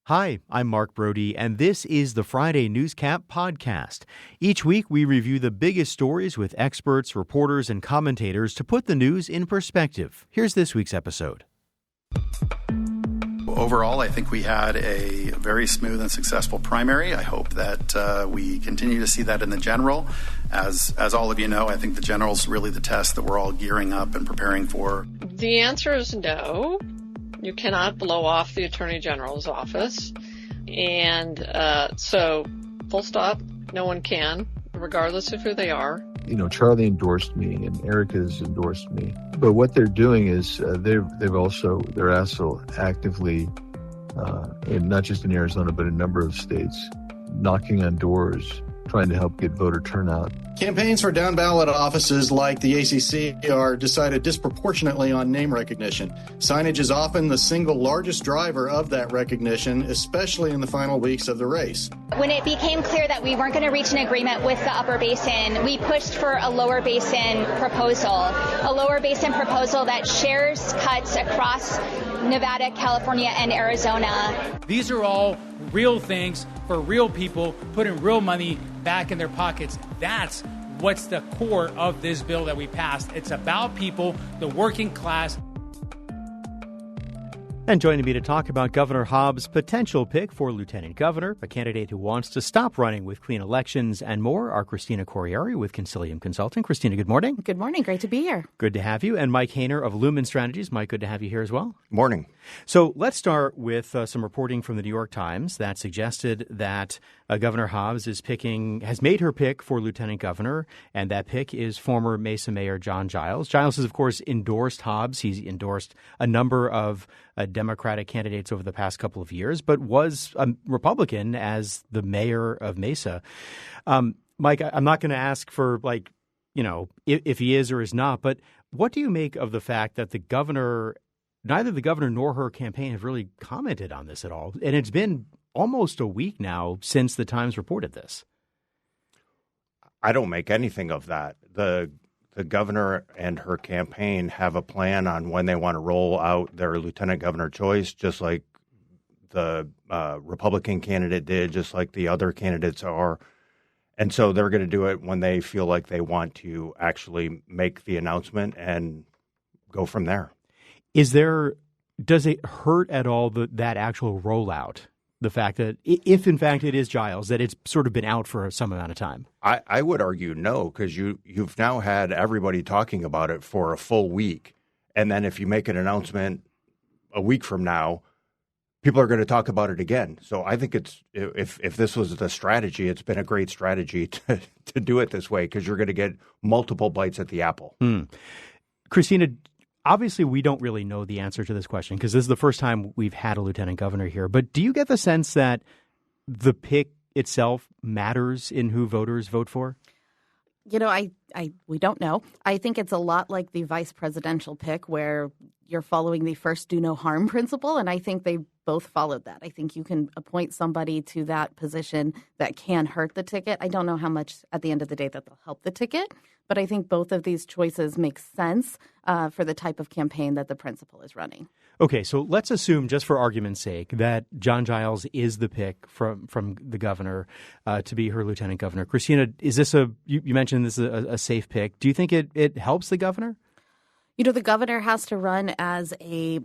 Hi, I'm Mark Brody, and this is the Friday Newscap podcast. Each week, we review the biggest stories with experts, reporters, and commentators to put the news in perspective. Here's this week's episode. Overall, I think we had a very smooth and successful primary. I hope that we continue to see that in the general. As all of you know, I think the general is really the test that we're all gearing up and preparing for. The answer is no. You cannot blow off the Attorney General's office. And so, full stop, no one can, regardless of who they are. You know, Charlie endorsed me and Erica's endorsed me. But what they're doing is they're also actively, and not just in Arizona, but in a number of states, knocking on doors, trying to help get voter turnout. Campaigns for down-ballot offices like the ACC are decided disproportionately on name recognition. Signage is often the single largest driver of that recognition, especially in the final weeks of the race. When it became clear that we weren't going to reach an agreement with the Upper Basin, we pushed for a Lower Basin proposal that shares cuts across Nevada, California, and Arizona. These are all real things for real people, putting real money back in their pockets. That's what's the core of this bill that we passed. It's about people, the working class. And joining me to talk about Governor Hobbs' potential pick for lieutenant governor, a candidate who wants to stop running with clean elections and more, are Christina Corieri with Consilium Consulting. Christina, good morning. Good morning. Great to be here. Good to have you. And Mike Haener of Lumen Strategies. Mike, good to have you here as well. Morning. So let's start with some reporting from the New York Times that suggested that Governor Hobbs has made her pick for lieutenant governor, and that pick is former Mesa Mayor John Giles. Giles has, of course, endorsed Hobbs. He's endorsed a number of Democratic candidates over the past couple of years, but was a Republican as the mayor of Mesa. Mike, I'm not going to ask for, if he is or is not, but what do you make of the fact that neither the governor nor her campaign have really commented on this at all? And it's been almost a week now since the Times reported this. I don't make anything of that. The governor and her campaign have a plan on when they want to roll out their lieutenant governor choice, just like the Republican candidate did, just like the other candidates are. And so they're going to do it when they feel like they want to actually make the announcement and go from there. Does it hurt at all that actual rollout? The fact that if, in fact, it is Giles, that it's sort of been out for some amount of time? I would argue no, because you've now had everybody talking about it for a full week. And then if you make an announcement a week from now, people are going to talk about it again. So I think if this was the strategy, it's been a great strategy to do it this way, because you're going to get multiple bites at the apple. Christina, obviously, we don't really know the answer to this question because this is the first time we've had a lieutenant governor here. But do you get the sense that the pick itself matters in who voters vote for? You know, we don't know. I think it's a lot like the vice presidential pick where you're following the first do no harm principle. And I think they both followed that. I think you can appoint somebody to that position that can hurt the ticket. I don't know how much at the end of the day that they'll help the ticket. But I think both of these choices make sense for the type of campaign that the principal is running. Okay, so let's assume, just for argument's sake, that John Giles is the pick from the governor to be her lieutenant governor. Christina, is this you mentioned this is a safe pick. Do you think it helps the governor? You know, the governor has to run as a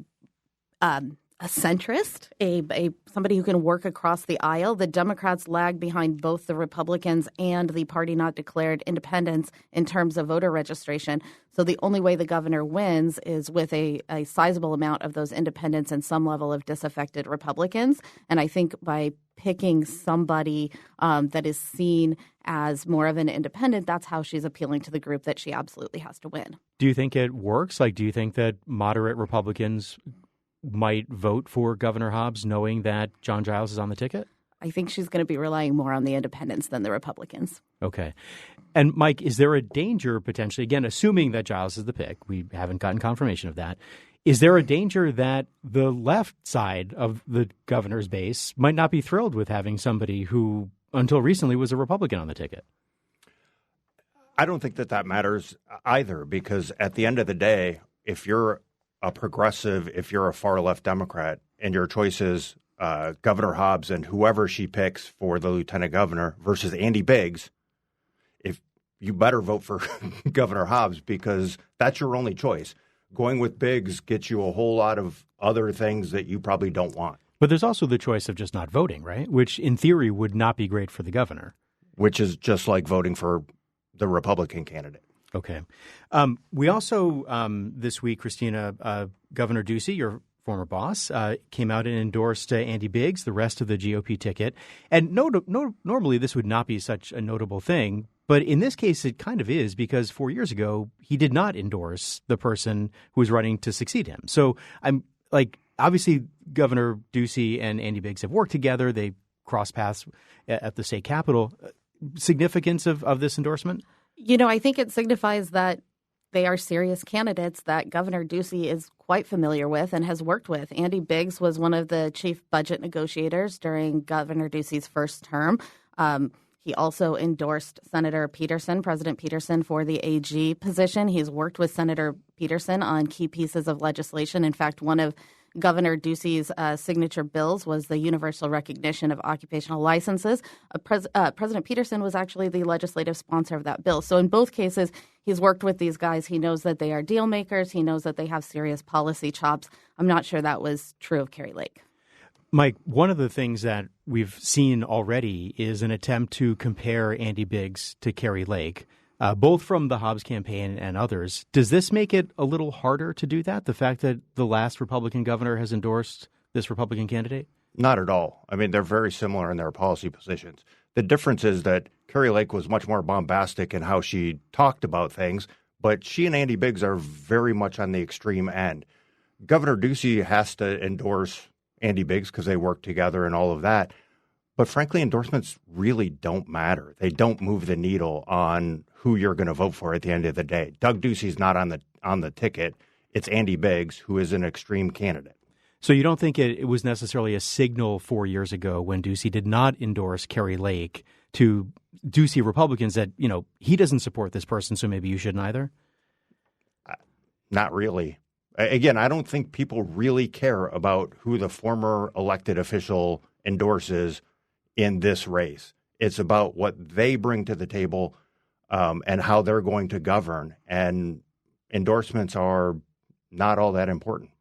centrist, somebody who can work across the aisle. The Democrats lag behind both the Republicans and the party not declared independents in terms of voter registration. So the only way the governor wins is with a sizable amount of those independents and some level of disaffected Republicans. And I think by picking somebody that is seen as more of an independent, that's how she's appealing to the group that she absolutely has to win. Do you think it works? Do you think that moderate Republicans might vote for Governor Hobbs knowing that John Giles is on the ticket? I think she's going to be relying more on the independents than the Republicans. Okay. And Mike, is there a danger potentially, again, assuming that Giles is the pick, we haven't gotten confirmation of that, is there a danger that the left side of the governor's base might not be thrilled with having somebody who until recently was a Republican on the ticket? I don't think that matters either, because at the end of the day, if you're a progressive, if you're a far left Democrat and your choice is Governor Hobbs and whoever she picks for the lieutenant governor versus Andy Biggs, if you better vote for Governor Hobbs because that's your only choice. Going with Biggs gets you a whole lot of other things that you probably don't want. But there's also the choice of just not voting, right? Which in theory would not be great for the governor. Which is just like voting for the Republican candidate. Okay. We also, this week, Christina, Governor Ducey, your former boss, came out and endorsed Andy Biggs, the rest of the GOP ticket. And normally this would not be such a notable thing, but in this case it kind of is because 4 years ago he did not endorse the person who was running to succeed him. So I'm like, obviously Governor Ducey and Andy Biggs have worked together. They crossed paths at the state capitol. Significance of this endorsement? You know, I think it signifies that they are serious candidates that Governor Ducey is quite familiar with and has worked with. Andy Biggs was one of the chief budget negotiators during Governor Ducey's first term. He also endorsed Senator Peterson, President Peterson, for the AG position. He's worked with Senator Peterson on key pieces of legislation. In fact, one of Governor Ducey's signature bills was the universal recognition of occupational licenses. President Peterson was actually the legislative sponsor of that bill. So in both cases, he's worked with these guys. He knows that they are deal makers. He knows that they have serious policy chops. I'm not sure that was true of Kari Lake. Mike, one of the things that we've seen already is an attempt to compare Andy Biggs to Kari Lake. Both from the Hobbs campaign and others. Does this make it a little harder to do that, the fact that the last Republican governor has endorsed this Republican candidate? Not at all. I mean, they're very similar in their policy positions. The difference is that Kari Lake was much more bombastic in how she talked about things, but she and Andy Biggs are very much on the extreme end. Governor Ducey has to endorse Andy Biggs because they work together and all of that. But frankly, endorsements really don't matter. They don't move the needle on who you're going to vote for at the end of the day. Doug Ducey's not on the ticket. It's Andy Biggs, who is an extreme candidate. So you don't think it was necessarily a signal 4 years ago when Ducey did not endorse Kari Lake to Ducey Republicans that, you know, he doesn't support this person, so maybe you shouldn't either? Not really. Again, I don't think people really care about who the former elected official endorses in this race. It's about what they bring to the table and how they're going to govern. And endorsements are not all that important.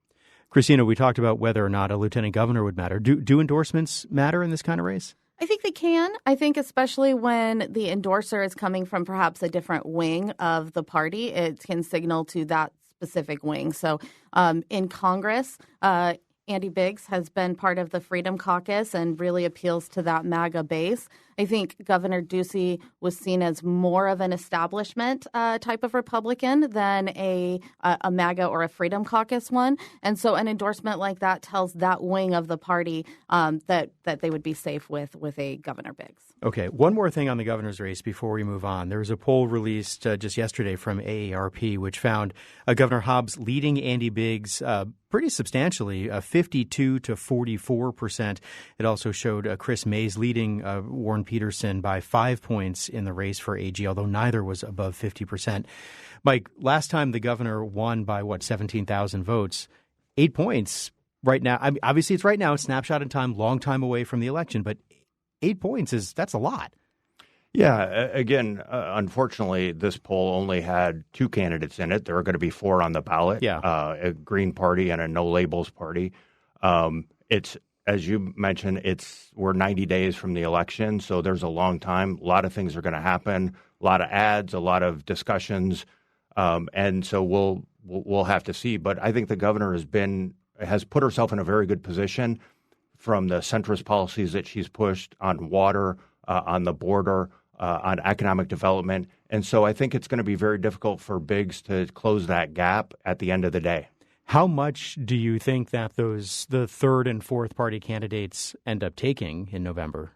Christina, we talked about whether or not a lieutenant governor would matter. Do endorsements matter in this kind of race? I think they can. I think especially when the endorser is coming from perhaps a different wing of the party, it can signal to that specific wing. So in Congress, Andy Biggs has been part of the Freedom Caucus and really appeals to that MAGA base. I think Governor Ducey was seen as more of an establishment type of Republican than a MAGA or a Freedom Caucus one. And so an endorsement like that tells that wing of the party that they would be safe with a Governor Biggs. Okay, one more thing on the governor's race before we move on. There was a poll released just yesterday from AARP, which found Governor Hobbs leading Andy Biggs pretty substantially, 52 to 44%. It also showed Chris Mays leading Warren Peterson by 5 points in the race for AG, although neither was above 50%. Mike, last time the governor won by, 17,000 votes, 8 points right now. I mean, obviously, it's right now, a snapshot in time, long time away from the election, but 8 points that's a lot. Yeah. Again, unfortunately, this poll only had two candidates in it. There are going to be four on the ballot. Yeah. A Green Party and a No Labels Party. It's, as you mentioned, we're 90 days from the election, so there's a long time. A lot of things are going to happen. A lot of ads, a lot of discussions, and so we'll have to see. But I think the governor has put herself in a very good position from the centrist policies that she's pushed on water, on the border, on economic development. And so I think it's going to be very difficult for Biggs to close that gap at the end of the day. How much do you think that the third and fourth party candidates end up taking in November?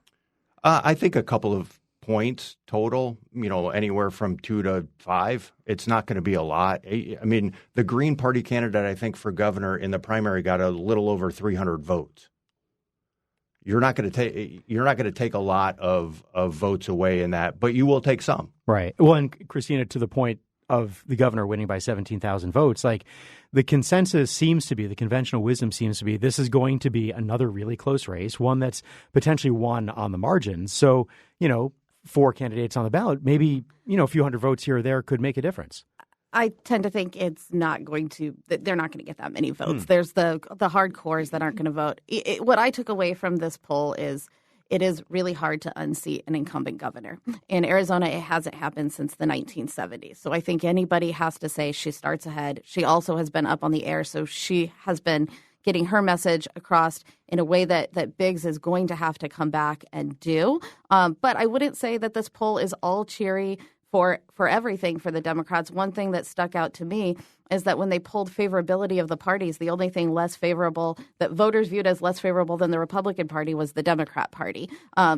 I think a couple of points total, anywhere from 2 to 5. It's not going to be a lot. I mean, the Green Party candidate, I think, for governor in the primary got a little over 300 votes. You're not going to take a lot of votes away in that, but you will take some. Right. Well, and Christina, to the point of the governor winning by 17,000 votes, like the consensus seems to be, the conventional wisdom seems to be, this is going to be another really close race, one that's potentially won on the margins. So, 4 candidates on the ballot, maybe, a few hundred votes here or there could make a difference. I tend to think it's not going to – they're not going to get that many votes. There's the hardcores that aren't going to vote. What I took away from this poll is it is really hard to unseat an incumbent governor. In Arizona, it hasn't happened since the 1970s. So I think anybody has to say she starts ahead. She also has been up on the air, so she has been getting her message across in a way that Biggs is going to have to come back and do. But I wouldn't say that this poll is all cheery for everything for the Democrats. One thing that stuck out to me is that when they polled favorability of the parties, the only thing less favorable that voters viewed as less favorable than the Republican Party was the Democrat Party.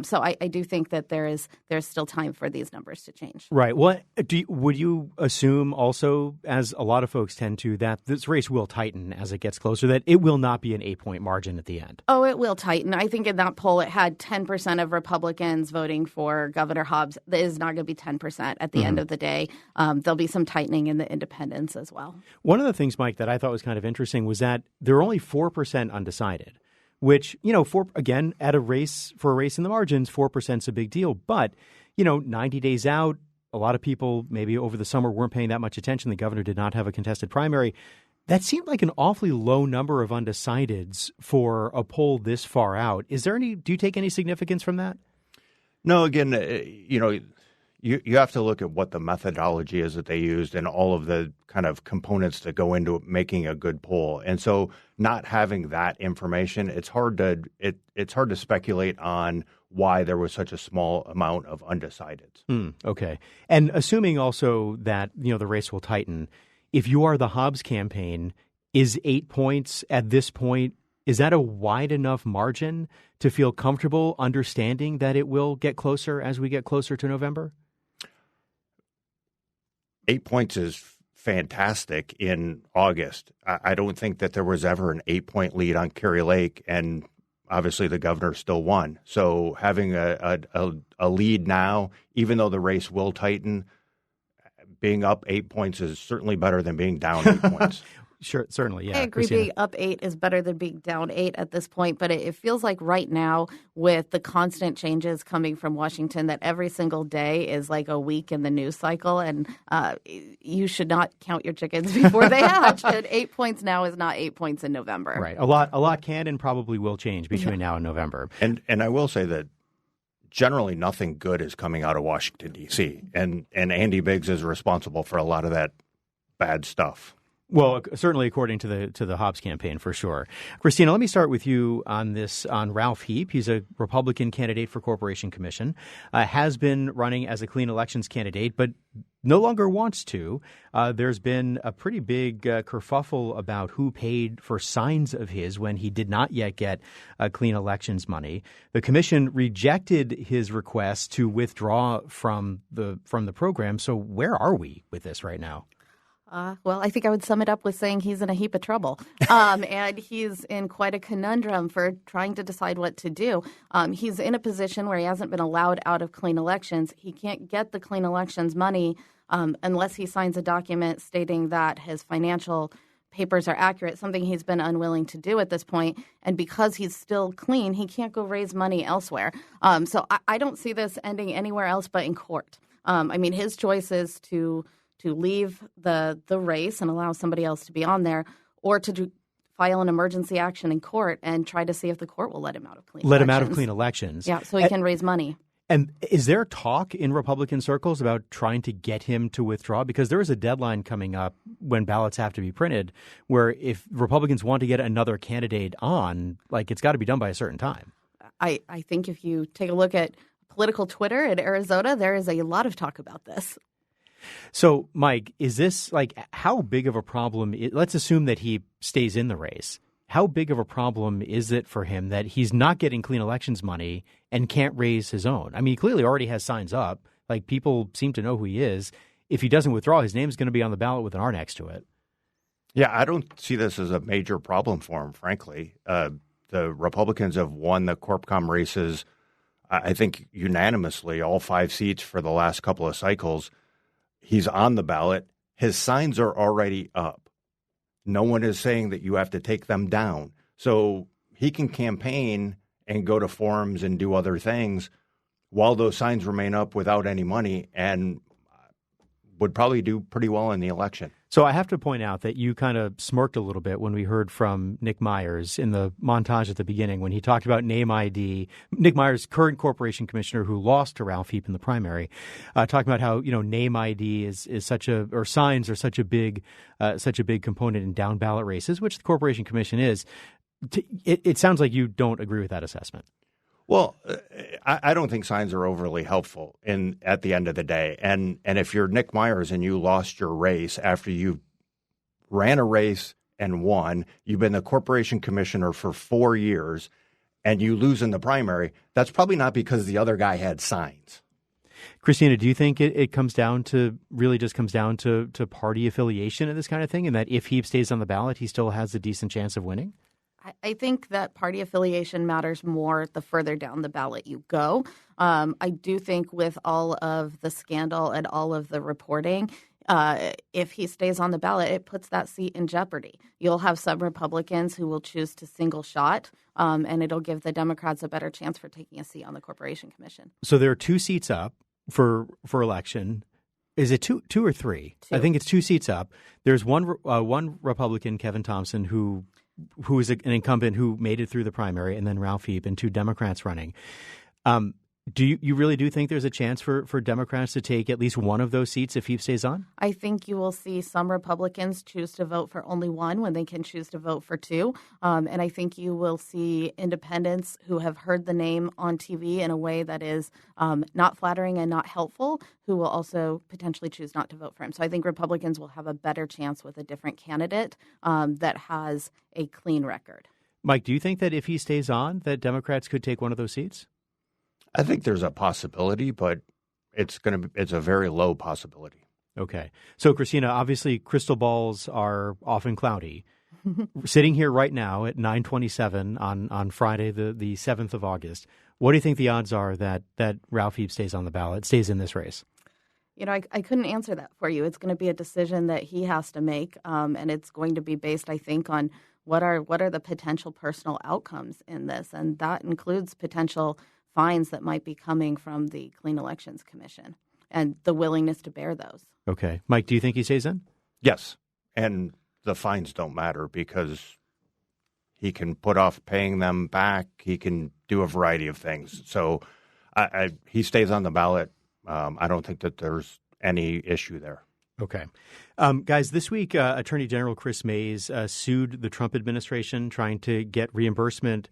So I do think that there's still time for these numbers to change. Right. Well, would you assume also, as a lot of folks tend to, that this race will tighten as it gets closer, that it will not be an 8-point margin at the end? Oh, it will tighten. I think in that poll it had 10% of Republicans voting for Governor Hobbs. That is not going to be 10% at the end of the day. There'll be some tightening in the independents as well. One of the things, Mike, that I thought was kind of interesting was that there are only 4% undecided, which, at a race in the margins, 4% is a big deal. But, 90 days out, a lot of people maybe over the summer weren't paying that much attention. The governor did not have a contested primary. That seemed like an awfully low number of undecideds for a poll this far out. Do you take any significance from that? No, again, You have to look at what the methodology is that they used and all of the kind of components that go into making a good poll. And so not having that information, it's hard to speculate on why there was such a small amount of undecideds. Okay. And assuming also that, the race will tighten, if you are the Hobbs campaign, is 8 points at this point, is that a wide enough margin to feel comfortable understanding that it will get closer as we get closer to November? 8 points is fantastic in August. I don't think that there was ever an 8-point lead on Corieri Lake, and obviously the governor still won. So having a lead now, even though the race will tighten, being up 8 points is certainly better than being down 8 points. Sure, certainly, yeah. I agree. Christina. Being up 8 is better than being down 8 at this point, but it feels like right now with the constant changes coming from Washington that every single day is like a week in the news cycle, and you should not count your chickens before they hatch. And 8 points now is not 8 points in November. Right. A lot can and probably will change between now and November. And I will say that generally nothing good is coming out of Washington, D.C., and Andy Biggs is responsible for a lot of that bad stuff. Well, certainly according to the Hobbs campaign, for sure. Christina, let me start with you on Ralph Heap. He's a Republican candidate for Corporation Commission, has been running as a clean elections candidate, but no longer wants to. There's been a pretty big kerfuffle about who paid for signs of his when he did not yet get clean elections money. The commission rejected his request to withdraw from the program. So where are we with this right now? Well, I think I would sum it up with saying he's in a heap of trouble. And he's in quite a conundrum for trying to decide what to do. He's in a position where he hasn't been allowed out of clean elections. He can't get the clean elections money unless he signs a document stating that his financial papers are accurate, something he's been unwilling to do at this point. And because he's still clean, he can't go raise money elsewhere. So I don't see this ending anywhere else but in court. His choice is to leave the race and allow somebody else to be on there, or to file an emergency action in court and try to see if the court will let him out of clean elections. Let him out of clean elections. Yeah, so he can raise money. And is there talk in Republican circles about trying to get him to withdraw? Because there is a deadline coming up when ballots have to be printed where if Republicans want to get another candidate on, it's got to be done by a certain time. I think if you take a look at political Twitter in Arizona, there is a lot of talk about this. So, Mike, is this how big of a problem? Let's assume that he stays in the race. How big of a problem is it for him that he's not getting clean elections money and can't raise his own? He clearly already has signs up. People seem to know who he is. If he doesn't withdraw, his name's going to be on the ballot with an R next to it. Yeah, I don't see this as a major problem for him, frankly. The Republicans have won the CorpCom races, I think, unanimously, all 5 seats for the last couple of cycles. He's on the ballot. his signs are already up. No one is saying that you have to take them down. So he can campaign and go to forums and do other things while those signs remain up without any money, and would probably do pretty well in the election. So I have to point out that you kind of smirked a little bit when we heard from Nick Myers in the montage at the beginning when he talked about name ID. Nick Myers, current corporation commissioner who lost to Ralph Heap in the primary, talking about how name ID is such a, or signs are such a big component in down ballot races, which the Corporation Commission is. It sounds like you don't agree with that assessment. Well, I don't think signs are overly helpful at the end of the day. And if you're Nick Myers and you lost your race after you ran a race and won, you've been the corporation commissioner for 4 years, and you lose in the primary, that's probably not because the other guy had signs. Christina, do you think it comes down to party affiliation and this kind of thing, and that if Heap stays on the ballot, he still has a decent chance of winning? I think that party affiliation matters more the further down the ballot you go. I do think with all of the scandal and all of the reporting, if he stays on the ballot, it puts that seat in jeopardy. You'll have some Republicans who will choose to single shot, and it'll give the Democrats a better chance for taking a seat on the Corporation Commission. So there are 2 seats up for election. Is it two or three? 2. I think it's 2 seats up. There's one Republican, Kevin Thompson, who is an incumbent who made it through the primary, and then Ralph Heap, and 2 Democrats running. Do you really do think there's a chance for Democrats to take at least one of those seats if Heap stays on? I think you will see some Republicans choose to vote for only one when they can choose to vote for 2. And I think you will see independents who have heard the name on TV in a way that is not flattering and not helpful, who will also potentially choose not to vote for him. So I think Republicans will have a better chance with a different candidate that has a clean record. Mike, do you think that if he stays on, that Democrats could take one of those seats? I think there's a possibility, but it's a very low possibility. Okay. So, Christina, obviously crystal balls are often cloudy. Sitting here right now at 9:27 on Friday, the 7th of August, what do you think the odds are that Ralph Heap stays on the ballot, stays in this race? I couldn't answer that for you. It's going to be a decision that he has to make, and it's going to be based, I think, on what are the potential personal outcomes in this, and that includes potential fines that might be coming from the Clean Elections Commission and the willingness to bear those. Okay. Mike, do you think he stays in? Yes. And the fines don't matter because he can put off paying them back. He can do a variety of things. So he stays on the ballot. I don't think that there's any issue there. Okay. Guys, this week, Attorney General Chris Mays sued the Trump administration trying to get reimbursement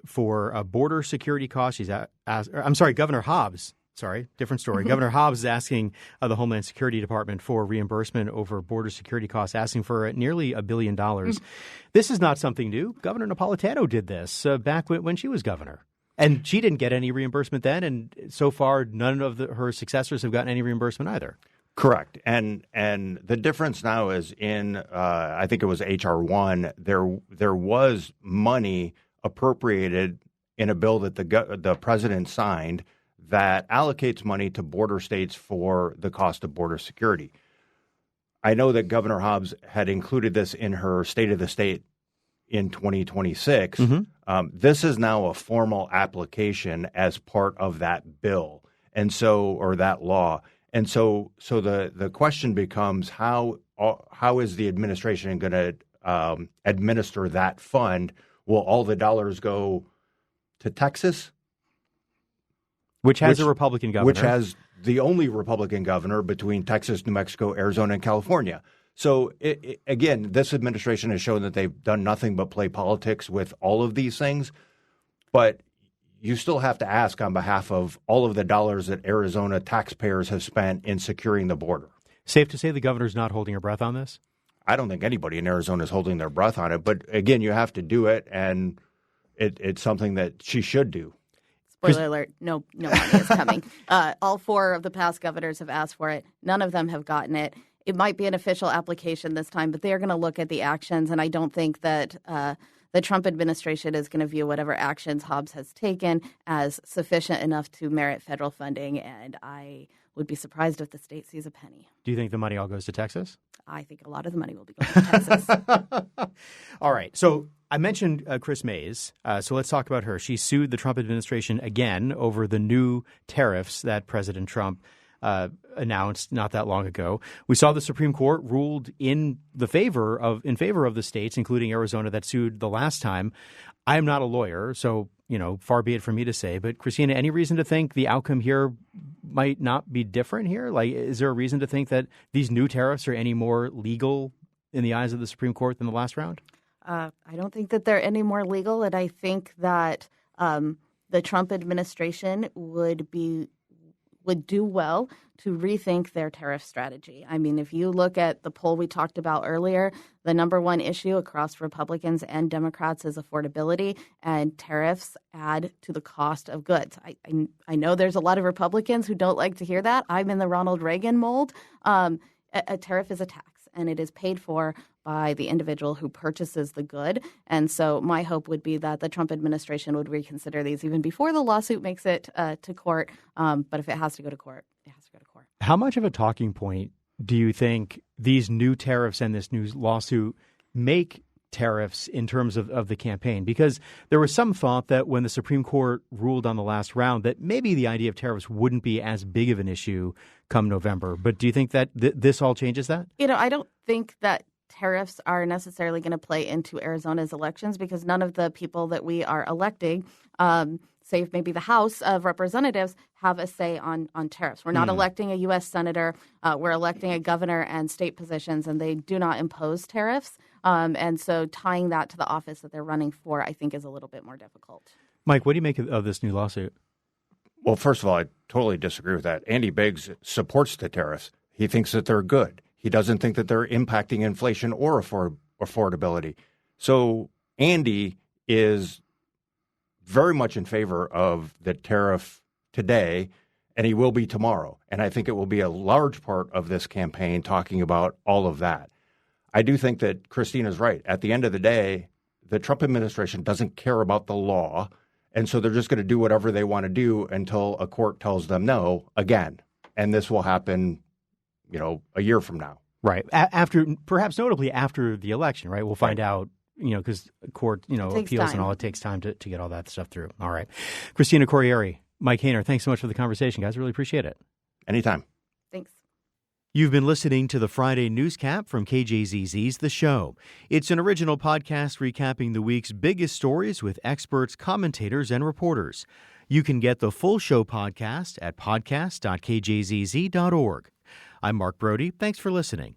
for border security costs. Governor Hobbs. Sorry, different story. Governor Hobbs is asking the Homeland Security Department for reimbursement over border security costs, asking for nearly $1 billion. This is not something new. Governor Napolitano did this back when she was governor. And she didn't get any reimbursement then, and so far none of her successors have gotten any reimbursement either. Correct. And the difference now is in, I think it was H.R. 1, there was money appropriated in a bill that the president signed that allocates money to border states for the cost of border security. I know that Governor Hobbs had included this in her State of the State in 2026. This is now a formal application as part of that bill, or that law. And so the question becomes how is the administration going to administer that fund? Will all the dollars go to Texas? Which has a Republican governor. Which has the only Republican governor between Texas, New Mexico, Arizona, and California. So, again, this administration has shown that they've done nothing but play politics with all of these things. But you still have to ask on behalf of all of the dollars that Arizona taxpayers have spent in securing the border. Safe to say the governor's not holding her breath on this? I don't think anybody in Arizona is holding their breath on it. But, again, you have to do it, and it's something that she should do. Spoiler alert, no money is coming. All 4 of the past governors have asked for it. None of them have gotten it. It might be an official application this time, but they're going to look at the actions, and I don't think that the Trump administration is going to view whatever actions Hobbs has taken as sufficient enough to merit federal funding, and I would be surprised if the state sees a penny. Do you think the money all goes to Texas? I think a lot of the money will be going to Texas. All right. So I mentioned Chris Mays. So let's talk about her. She sued the Trump administration again over the new tariffs that President Trump announced not that long ago. We saw the Supreme Court ruled in favor of the states, including Arizona, that sued the last time. I am not a lawyer, so far be it for me to say. But Christina, any reason to think the outcome here might not be different here? Like, is there a reason to think that these new tariffs are any more legal in the eyes of the Supreme Court than the last round? I don't think that they're any more legal, and I think that the Trump administration would do well to rethink their tariff strategy. I mean, if you look at the poll we talked about earlier, the number one issue across Republicans and Democrats is affordability, and tariffs add to the cost of goods. I know there's a lot of Republicans who don't like to hear that. I'm in the Ronald Reagan mold. A tariff is a tax, and it is paid for by the individual who purchases the good. And so my hope would be that the Trump administration would reconsider these even before the lawsuit makes it to court. But if it has to go to court, it has to go to court. How much of a talking point do you think these new tariffs and this new lawsuit make tariffs in terms of the campaign? Because there was some thought that when the Supreme Court ruled on the last round that maybe the idea of tariffs wouldn't be as big of an issue come November. But do you think that this all changes that? I don't think that tariffs are necessarily going to play into Arizona's elections because none of the people that we are electing, save maybe the House of Representatives, have a say on tariffs. We're not electing a U.S. senator. We're electing a governor and state positions, and they do not impose tariffs. And so tying that to the office that they're running for, I think, is a little bit more difficult. Mike, what do you make of this new lawsuit? Well, first of all, I totally disagree with that. Andy Biggs supports the tariffs. He thinks that they're good. He doesn't think that they're impacting inflation or affordability. So Andy is very much in favor of the tariff today, and he will be tomorrow. And I think it will be a large part of this campaign talking about all of that. I do think that Christina's right. At the end of the day, the Trump administration doesn't care about the law, and so they're just going to do whatever they want to do until a court tells them no again. And this will happen a year from now. Right. Perhaps notably after the election, right? We'll find out, because court, appeals and all, it takes time to get all that stuff through. All right. Christina Corieri, Mike Haener, thanks so much for the conversation, guys. Really appreciate it. Anytime. Thanks. You've been listening to the Friday Newscap from KJZZ's The Show. It's an original podcast recapping the week's biggest stories with experts, commentators, and reporters. You can get the full show podcast at podcast.kjzz.org. I'm Mark Brody. Thanks for listening.